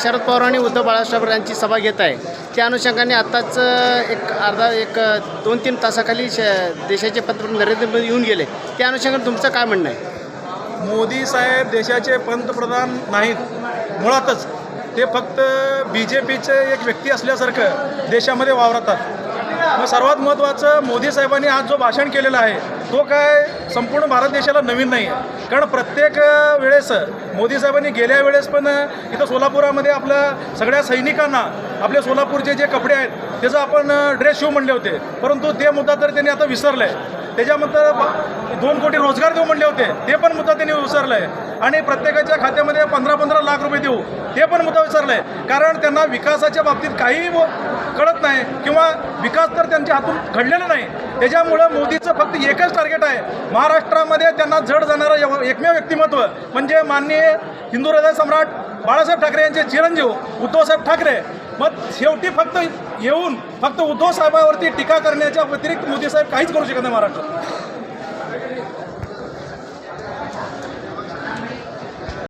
शरद पवार आणि उद्धव बाळासाहेब यांची सभा घेत आहे, त्या अनुषंगाने आत्ताच एक 2-3 तासाखाली देशाचे पंतप्रधान नरेंद्र मोदी येऊन गेले, त्या अनुषंगाने तुमचं काय म्हणणं आहे? मोदी साहेब देशाचे पंतप्रधान नाहीत, मुळातच ते फक्त BJPचे एक व्यक्ती असल्यासारखं देशामध्ये वावरतात. मग सर्वात महत्त्वाचं, मोदी साहेबांनी आज जो भाषण केलेला आहे तो काय संपूर्ण भारत देशाला नवीन नाही आहे. कारण प्रत्येक वेळेस मोदी साहेबांनी गेल्या वेळेस पण इथं सोलापुरामध्ये आपल्या सगळ्या सैनिकांना आपले सोलापूरचे जे कपडे आहेत त्याचं आपण ड्रेस शिव म्हणले होते, परंतु ते मुद्दा तर त्यांनी आता विसरलं आहे. त्याच्यानंतर 2 कोटी रोजगार देऊ म्हणले होते, ते पण मुद्दा त्यांनी विसरलं आहे. आणि प्रत्येकाच्या खात्यामध्ये 15-15 लाख रुपये देऊ, ते पण मुद्दा विसरला आहे. कारण त्यांना विकासाच्या बाबतीत काही कळत नाही किंवा विकास तर त्यांच्या हातून घडलेला नाही. त्याच्यामुळं मोदीचं फक्त एकच टार्गेट आहे, महाराष्ट्रामध्ये त्यांना जड जाणारं एकमेव व्यक्तिमत्व म्हणजे माननीय हिंदू हृदय सम्राट बाळासाहेब ठाकरे यांचे चिरंजीव उद्धवसाहेब ठाकरे. मग शेवटी फक्त येऊन फक्त उद्धव साहेबांवरती टीका करण्याच्या व्यतिरिक्त मोदी साहेब काहीच करू शकत नाही महाराष्ट्रात.